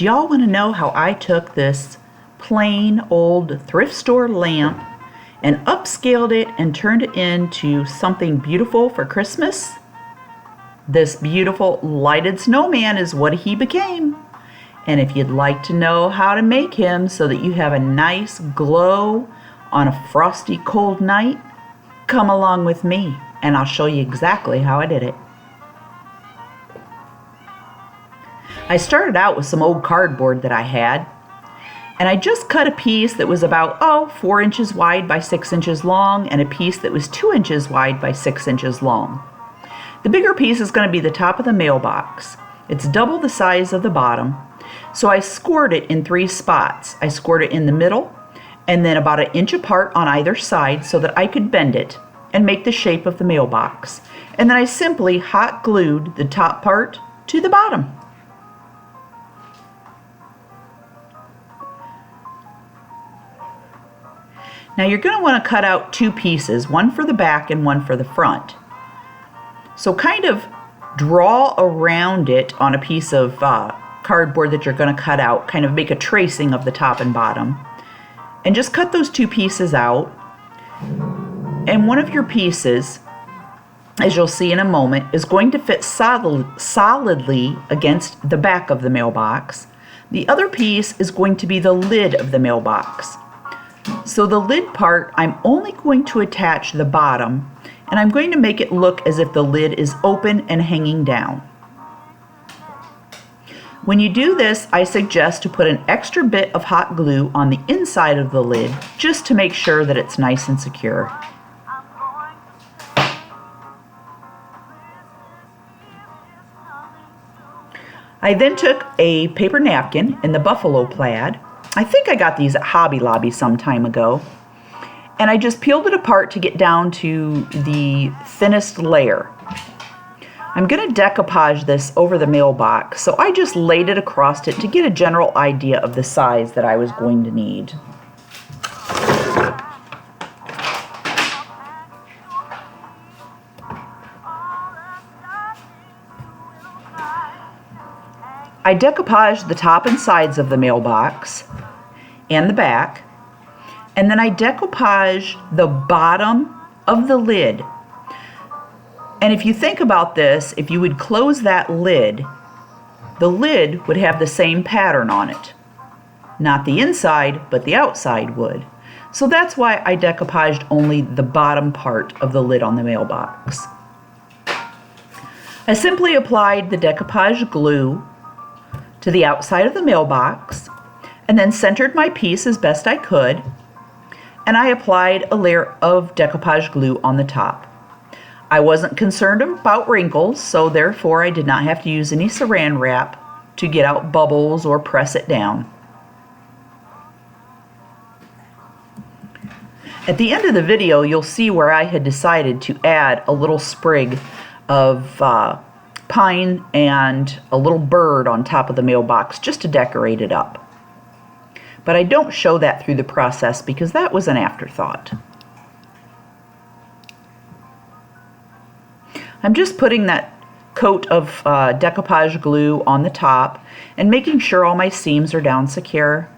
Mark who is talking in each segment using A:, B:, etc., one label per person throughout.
A: Do y'all want to know how I took this plain old thrift store lamp and upscaled it and turned it into something beautiful for Christmas? This beautiful lighted snowman is what he became. And if you'd like to know how to make him so that you have a nice glow on a frosty cold night, come along with me and I'll show you exactly how I did it. I started out with some old cardboard that I had, and I just cut a piece that was about 4 inches wide by 6 inches long, and a piece that was 2 inches wide by 6 inches long. The bigger piece is going to be the top of the mailbox. It's double the size of the bottom, so I scored it in 3 spots. I scored it in the middle, and then about 1 inch apart on either side so that I could bend it and make the shape of the mailbox. And then I simply hot glued the top part to the bottom. Now you're going to want to cut out 2 pieces, one for the back and one for the front. So kind of draw around it on a piece of cardboard that you're going to cut out, kind of make a tracing of the top and bottom. And just cut those 2 pieces out. And one of your pieces, as you'll see in a moment, is going to fit solidly against the back of the mailbox. The other piece is going to be the lid of the mailbox. So the lid part, I'm only going to attach the bottom, and I'm going to make it look as if the lid is open and hanging down. When you do this, I suggest to put an extra bit of hot glue on the inside of the lid just to make sure that it's nice and secure. I then took a paper napkin in the buffalo plaid. I think I got these at Hobby Lobby some time ago. And I just peeled it apart to get down to the thinnest layer. I'm going to decoupage this over the mailbox, so I just laid it across it to get a general idea of the size that I was going to need. I decoupaged the top and sides of the mailbox and the back, and then I decoupage the bottom of the lid. And if you think about this, if you would close that lid, the lid would have the same pattern on it. Not the inside, but the outside would. So that's why I decoupaged only the bottom part of the lid on the mailbox. I simply applied the decoupage glue to the outside of the mailbox, and then centered my piece as best I could, and I applied a layer of decoupage glue on the top. I wasn't concerned about wrinkles, so therefore I did not have to use any saran wrap to get out bubbles or press it down. At the end of the video, you'll see where I had decided to add a little sprig of pine and a little bird on top of the mailbox just to decorate it up. But I don't show that through the process because that was an afterthought. I'm just putting that coat of decoupage glue on the top and making sure all my seams are down secure.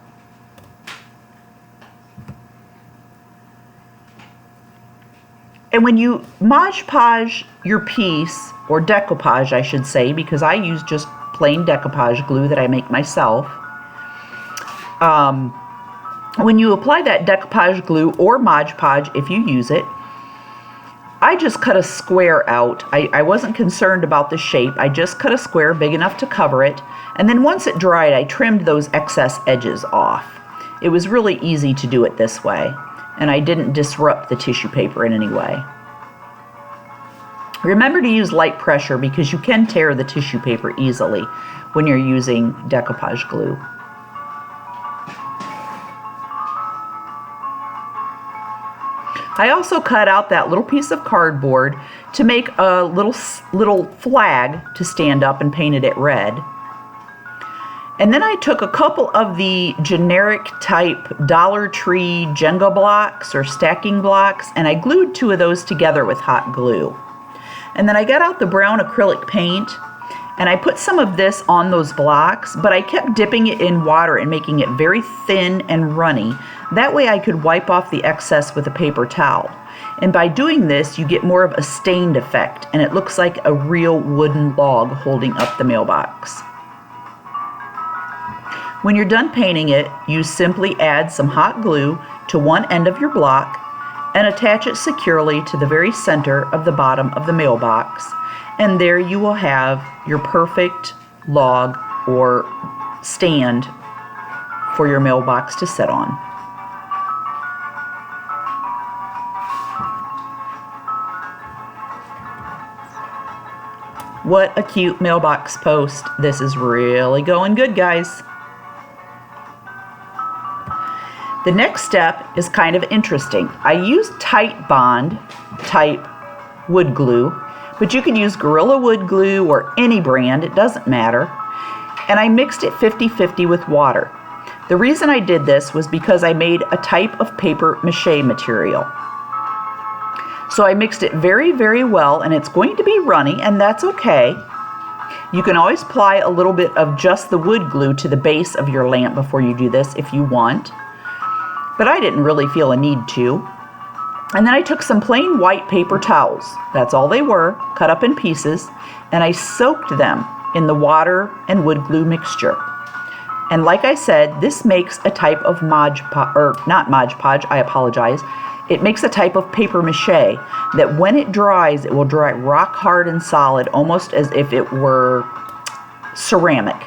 A: And when you Mod Podge your piece, or decoupage I should say, because I use just plain decoupage glue that I make myself, when you apply that decoupage glue or Mod Podge if you use it, I just cut a square out. I wasn't concerned about the shape. I just cut a square big enough to cover it, and then once it dried I trimmed those excess edges off. It was really easy to do it this way, and I didn't disrupt the tissue paper in any way. Remember to use light pressure because you can tear the tissue paper easily when you're using decoupage glue. I also cut out that little piece of cardboard to make a little flag to stand up and painted it red. And then I took a couple of the generic type Dollar Tree Jenga blocks or stacking blocks, and I glued 2 of those together with hot glue. And then I got out the brown acrylic paint And I put some of this on those blocks, but I kept dipping it in water and making it very thin and runny. That way I could wipe off the excess with a paper towel. And by doing this, you get more of a stained effect, and it looks like a real wooden log holding up the mailbox. When you're done painting it, you simply add some hot glue to one end of your block and attach it securely to the very center of the bottom of the mailbox. And there you will have your perfect log or stand for your mailbox to sit on. What a cute mailbox post. This is really going good, guys. The next step is kind of interesting. I used Tite Bond type wood glue, but you could use Gorilla Wood Glue or any brand, it doesn't matter. And I mixed it 50-50 with water. The reason I did this was because I made a type of paper mache material. So I mixed it very, very well, and it's going to be runny, and that's okay. You can always apply a little bit of just the wood glue to the base of your lamp before you do this if you want. But I didn't really feel a need to. And then I took some plain white paper towels, that's all they were, cut up in pieces, and I soaked them in the water and wood glue mixture. And like I said, this makes a type of Mod Podge, or not Mod Podge, I apologize. It makes a type of paper mache that when it dries, it will dry rock hard and solid, almost as if it were ceramic.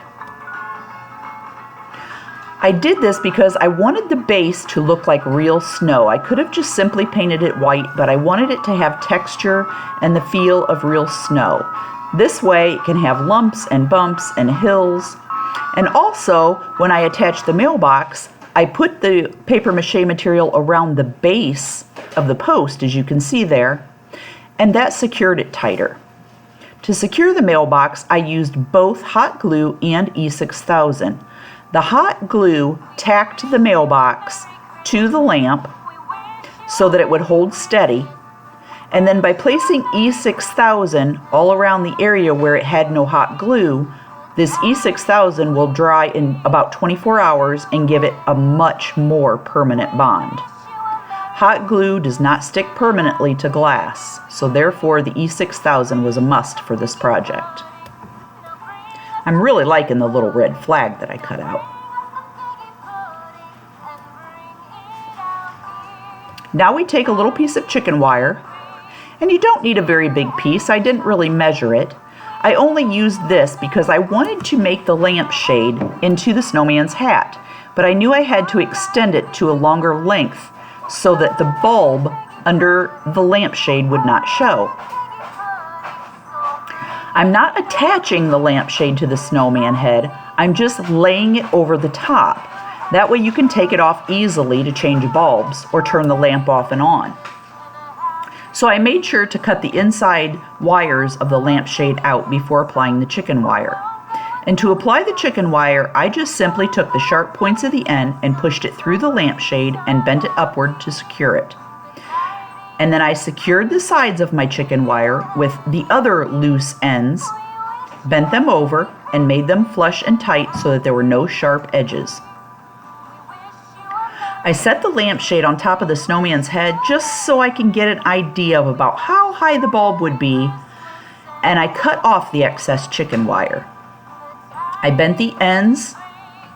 A: I did this because I wanted the base to look like real snow. I could have just simply painted it white, but I wanted it to have texture and the feel of real snow. This way it can have lumps and bumps and hills. And also, when I attached the mailbox, I put the paper mache material around the base of the post, as you can see there, and that secured it tighter. To secure the mailbox, I used both hot glue and E6000. The hot glue tacked the mailbox to the lamp so that it would hold steady, and then by placing E6000 all around the area where it had no hot glue, this E6000 will dry in about 24 hours and give it a much more permanent bond. Hot glue does not stick permanently to glass, so therefore the E6000 was a must for this project. I'm really liking the little red flag that I cut out. Now we take a little piece of chicken wire, and you don't need a very big piece. I didn't really measure it. I only used this because I wanted to make the lampshade into the snowman's hat, but I knew I had to extend it to a longer length so that the bulb under the lampshade would not show. I'm not attaching the lampshade to the snowman head, I'm just laying it over the top. That way you can take it off easily to change bulbs or turn the lamp off and on. So I made sure to cut the inside wires of the lampshade out before applying the chicken wire. And to apply the chicken wire, I just simply took the sharp points of the end and pushed it through the lampshade and bent it upward to secure it. And then I secured the sides of my chicken wire with the other loose ends, bent them over, and made them flush and tight so that there were no sharp edges. I set the lampshade on top of the snowman's head just so I can get an idea of about how high the bulb would be, and I cut off the excess chicken wire. I bent the ends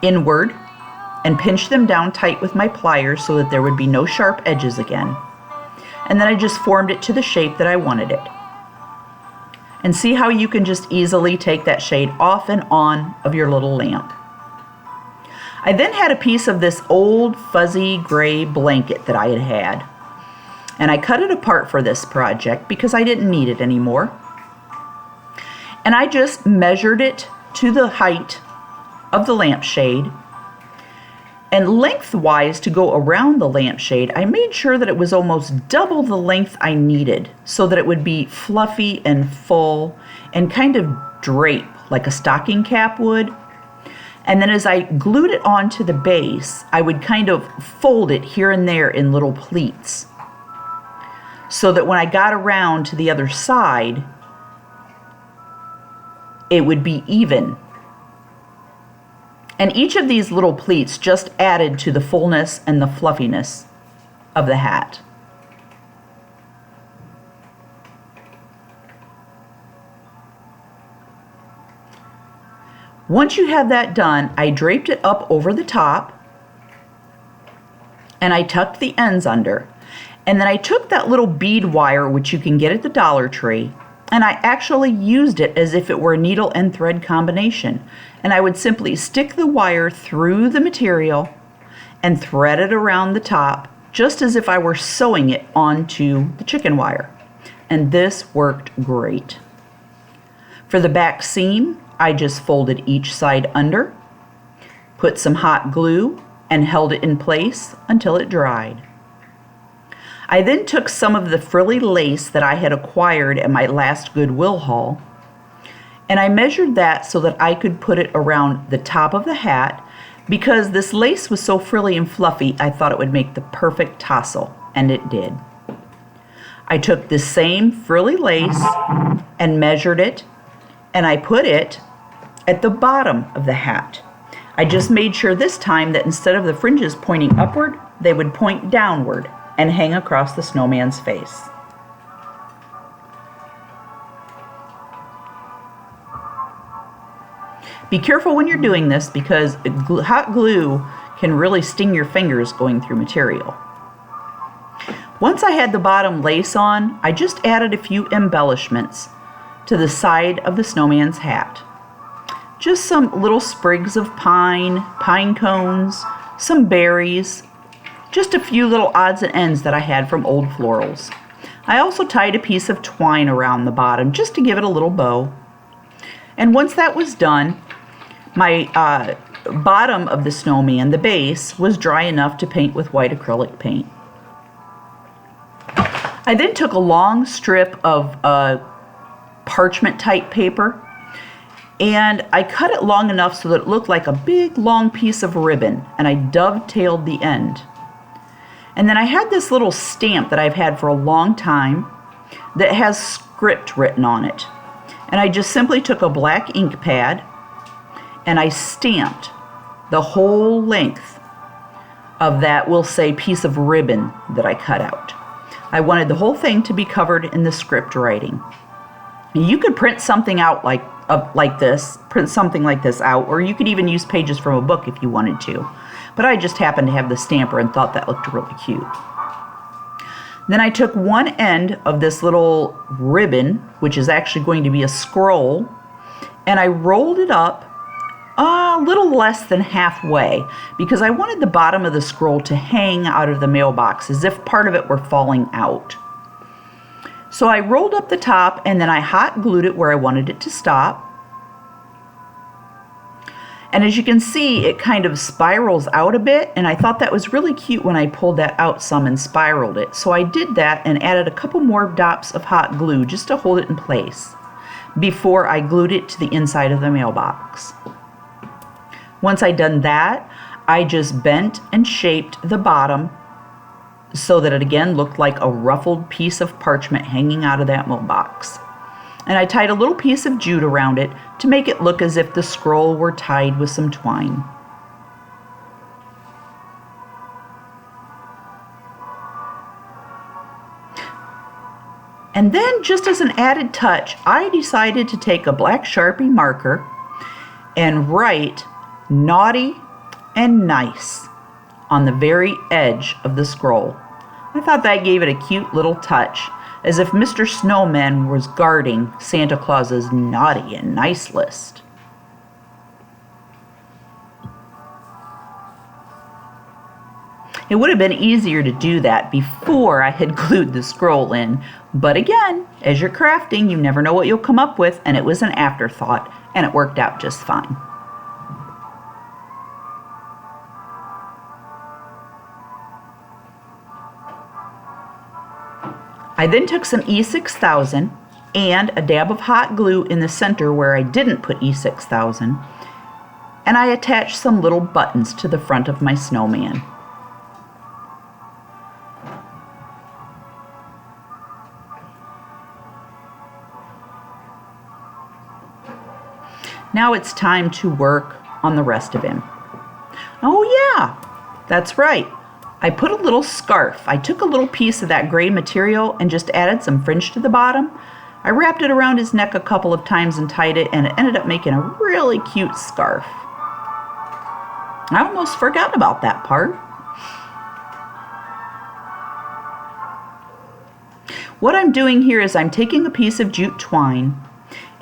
A: inward and pinched them down tight with my pliers so that there would be no sharp edges again. And then I just formed it to the shape that I wanted it. And see how you can just easily take that shade off and on of your little lamp. I then had a piece of this old fuzzy gray blanket that I had. And I cut it apart for this project because I didn't need it anymore. And I just measured it to the height of the lampshade. And lengthwise, to go around the lampshade, I made sure that it was almost double the length I needed so that it would be fluffy and full and kind of drape like a stocking cap would. And then as I glued it onto the base, I would kind of fold it here and there in little pleats so that when I got around to the other side, it would be even. And each of these little pleats just added to the fullness and the fluffiness of the hat. Once you have that done, I draped it up over the top and I tucked the ends under. And then I took that little bead wire, which you can get at the Dollar Tree, and I actually used it as if it were a needle and thread combination. And I would simply stick the wire through the material and thread it around the top, just as if I were sewing it onto the chicken wire. And this worked great. For the back seam, I just folded each side under, put some hot glue, and held it in place until it dried. I then took some of the frilly lace that I had acquired at my last Goodwill haul, and I measured that so that I could put it around the top of the hat. Because this lace was so frilly and fluffy, I thought it would make the perfect tassel, and it did. I took the same frilly lace and measured it, and I put it at the bottom of the hat. I just made sure this time that instead of the fringes pointing upward, they would point downward and hang across the snowman's face. Be careful when you're doing this because hot glue can really sting your fingers going through material. Once I had the bottom lace on, I just added a few embellishments to the side of the snowman's hat. Just some little sprigs of pine cones, some berries, just a few little odds and ends that I had from old florals. I also tied a piece of twine around the bottom just to give it a little bow. And once that was done, my bottom of the snowman, the base, was dry enough to paint with white acrylic paint. I then took a long strip of parchment type paper and I cut it long enough so that it looked like a big long piece of ribbon, and I dovetailed the end. And then I had this little stamp that I've had for a long time that has script written on it. And I just simply took a black ink pad and I stamped the whole length of that, we'll say, piece of ribbon that I cut out. I wanted the whole thing to be covered in the script writing. You could print something out like this, print something like this out, or you could even use pages from a book if you wanted to. But I just happened to have the stamper and thought that looked really cute. Then I took one end of this little ribbon, which is actually going to be a scroll, and I rolled it up a little less than halfway because I wanted the bottom of the scroll to hang out of the mailbox as if part of it were falling out. So I rolled up the top and then I hot glued it where I wanted it to stop. And as you can see, it kind of spirals out a bit, and I thought that was really cute when I pulled that out some and spiraled it. So I did that and added a couple more dots of hot glue just to hold it in place before I glued it to the inside of the mailbox. Once I'd done that, I just bent and shaped the bottom so that it again looked like a ruffled piece of parchment hanging out of that mailbox. And I tied a little piece of jute around it to make it look as if the scroll were tied with some twine. And then, just as an added touch, I decided to take a black Sharpie marker and write "naughty" and "nice" on the very edge of the scroll. I thought that gave it a cute little touch, as if Mr. Snowman was guarding Santa Claus's naughty and nice list. It would have been easier to do that before I had glued the scroll in, but again, as you're crafting, you never know what you'll come up with, and it was an afterthought, and it worked out just fine. I then took some E6000 and a dab of hot glue in the center where I didn't put E6000, and I attached some little buttons to the front of my snowman. Now it's time to work on the rest of him. Oh yeah, that's right. I put a little scarf. I took a little piece of that gray material and just added some fringe to the bottom. I wrapped it around his neck a couple of times and tied it, and it ended up making a really cute scarf. I almost forgot about that part. What I'm doing here is I'm taking a piece of jute twine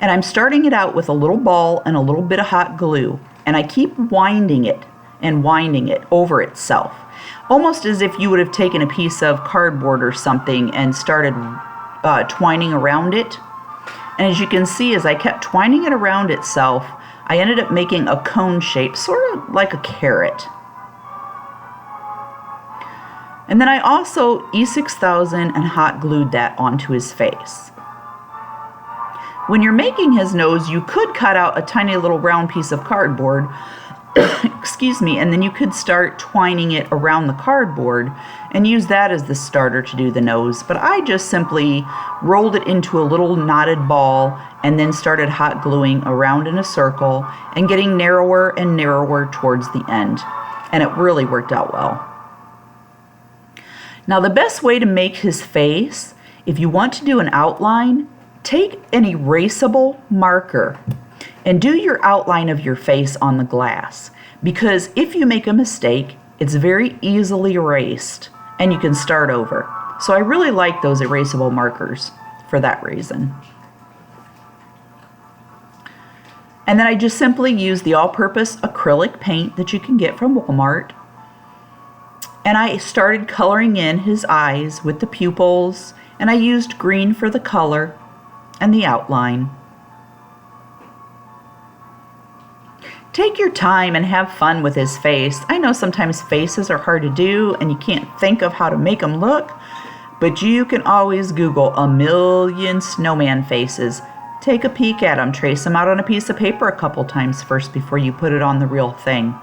A: and I'm starting it out with a little ball and a little bit of hot glue, and I keep winding it and winding it over itself, almost as if you would have taken a piece of cardboard or something and started twining around it. And as you can see, as I kept twining it around itself, I ended up making a cone shape, sort of like a carrot. And then I also E6000 and hot glued that onto his face. When you're making his nose, you could cut out a tiny little round piece of cardboard, excuse me, and then you could start twining it around the cardboard and use that as the starter to do the nose. But I just simply rolled it into a little knotted ball and then started hot gluing around in a circle and getting narrower and narrower towards the end. And it really worked out well. Now the best way to make his face, if you want to do an outline, take an erasable marker and do your outline of your face on the glass, because if you make a mistake, it's very easily erased and you can start over. So I really like those erasable markers for that reason. And then I just simply use the all-purpose acrylic paint that you can get from Walmart. And I started coloring in his eyes with the pupils, and I used green for the color and the outline. Take your time and have fun with his face. I know sometimes faces are hard to do and you can't think of how to make them look, but you can always Google a million snowman faces. Take a peek at them, trace them out on a piece of paper a couple times first before you put it on the real thing.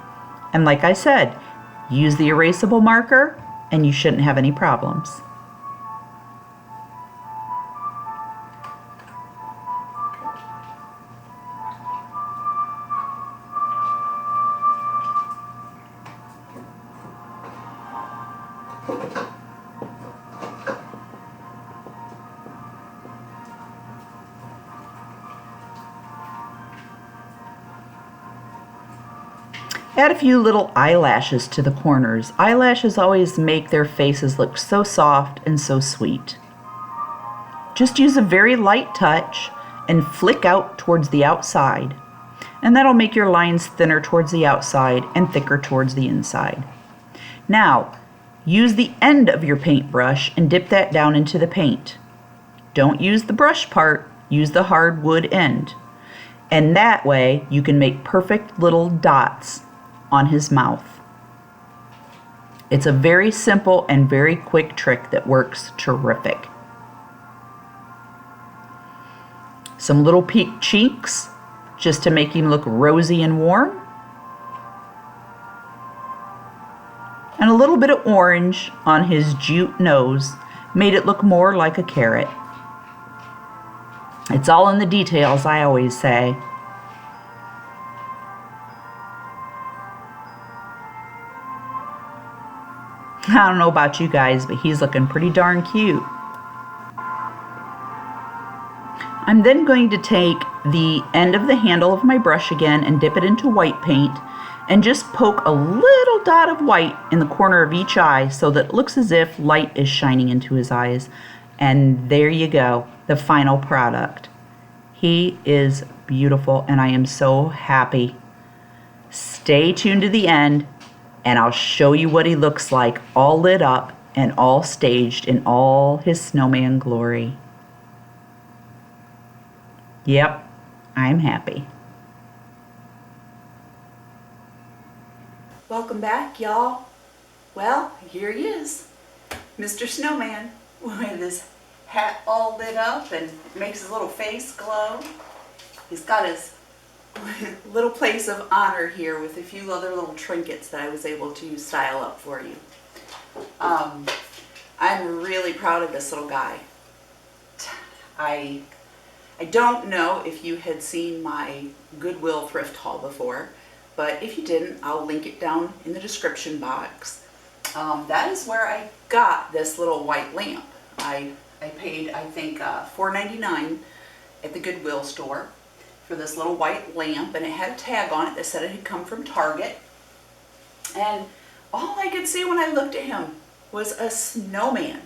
A: And like I said, use the erasable marker and you shouldn't have any problems. Add a few little eyelashes to the corners. Eyelashes always make their faces look so soft and so sweet. Just use a very light touch and flick out towards the outside. And that'll make your lines thinner towards the outside and thicker towards the inside. Now, use the end of your paintbrush and dip that down into the paint. Don't use the brush part, use the hard wood end. And that way you can make perfect little dots on his mouth. It's a very simple and very quick trick that works terrific. Some little peaked cheeks just to make him look rosy and warm. And a little bit of orange on his jute nose made it look more like a carrot. It's all in the details, I always say. I don't know about you guys, but he's looking pretty darn cute. I'm then going to take the end of the handle of my brush again and dip it into white paint and just poke a little dot of white in the corner of each eye so that it looks as if light is shining into his eyes. And there you go, the final product. He is beautiful and I am so happy. Stay tuned to the end and I'll show you what he looks like, all lit up and all staged in all his snowman glory. Yep, I'm happy. Welcome back, y'all. Well, here he is, Mr. Snowman, with his hat all lit up and makes his little face glow. He's got his little place of honor here with a few other little trinkets that I was able to style up for you. I'm really proud of this little guy. I I don't know if you had seen my Goodwill thrift haul before, but if you didn't, I'll link it down in the description box. That is where I got this little white lamp. I paid, I think, $4.99 at the Goodwill store for this little white lamp, and it had a tag on it that said it had come from Target. And all I could see when I looked at him was a snowman.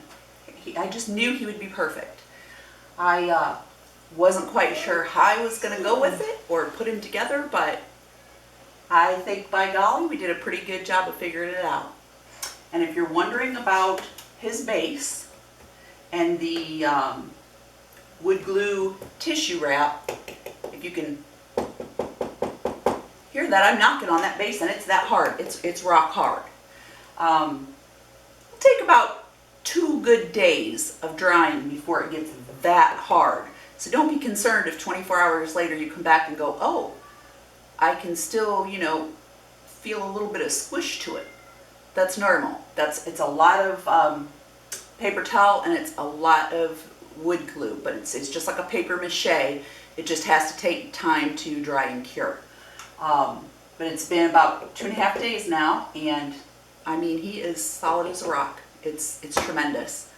A: I just knew he would be perfect. I wasn't quite sure how I was going to go with it or put him together, but I think, by golly, we did a pretty good job of figuring it out. And if you're wondering about his base and the wood glue tissue wrap, if you can hear that, I'm knocking on that base and it's that hard. It's rock hard. It'll take about 2 good days of drying before it gets that hard. So don't be concerned if 24 hours later you come back and go, oh, I can still, you know, feel a little bit of squish to it. That's normal. It's a lot of paper towel and it's a lot of wood glue, but it's just like a paper mache. It just has to take time to dry and cure. But it's been about 2.5 days now, and I mean, he is solid as a rock. It's tremendous.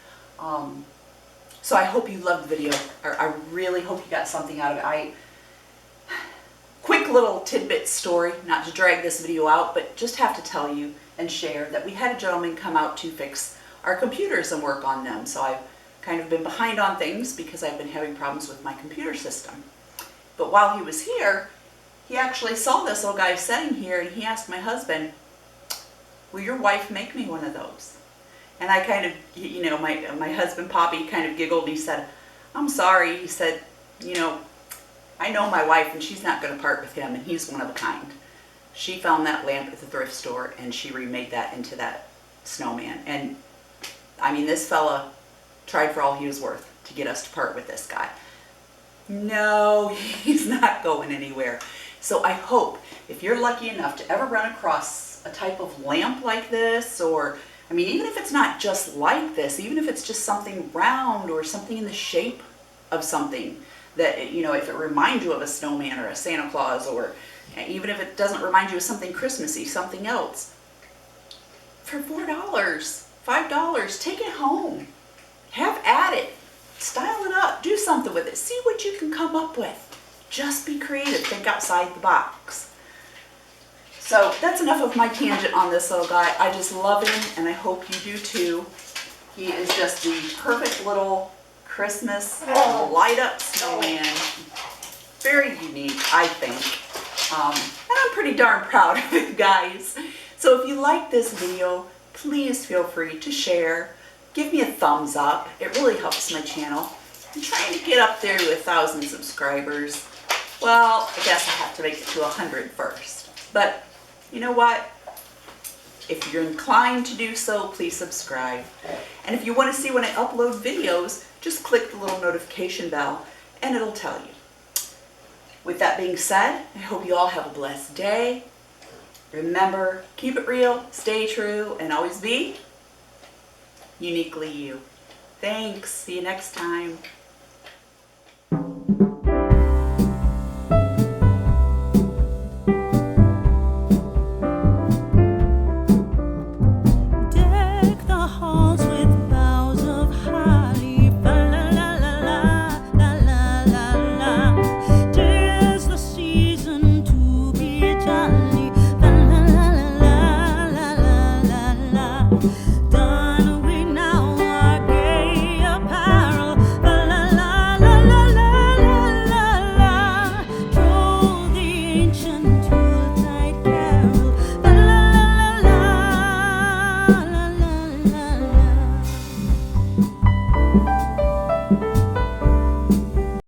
A: So I hope you loved the video. I really hope you got something out of it. Quick little tidbit story, not to drag this video out, but just have to tell you and share that we had a gentleman come out to fix our computers and work on them. So I've kind of been behind on things because I've been having problems with my computer system. But while he was here, he actually saw this little guy sitting here, and he asked my husband, will your wife make me one of those? And I kind of, you know, my husband, Poppy, kind of giggled. He said, I'm sorry. He said, you know, I know my wife and she's not going to part with him, and he's one of a kind. She found that lamp at the thrift store and she remade that into that snowman. And I mean, this fella tried for all he was worth to get us to part with this guy. No, he's not going anywhere. So I hope if you're lucky enough to ever run across a type of lamp like this, or I mean, even if it's not just like this, even if it's just something round or something in the shape of something that, you know, if it reminds you of a snowman or a Santa Claus, or even if it doesn't remind you of something Christmassy, something else, for $4, $5, take it home. Have at it. Style it up. Do something with it. See what you can come up with. Just be creative. Think outside the box. So that's enough of my tangent on this little guy. I just love him, and I hope you do too. He is just the perfect little Christmas light up snowman. Very unique, I think. And I'm pretty darn proud of it, guys. So if you like this video, please feel free to share. Give me a thumbs up. It really helps my channel. I'm trying to get up there to 1,000 subscribers. Well, I guess I have to make it to 100 first. But you know what? If you're inclined to do so, please subscribe. And if you want to see when I upload videos, just click the little notification bell and it'll tell you. With that being said, I hope you all have a blessed day. Remember, keep it real, stay true, and always be uniquely you. Thanks. See you next time.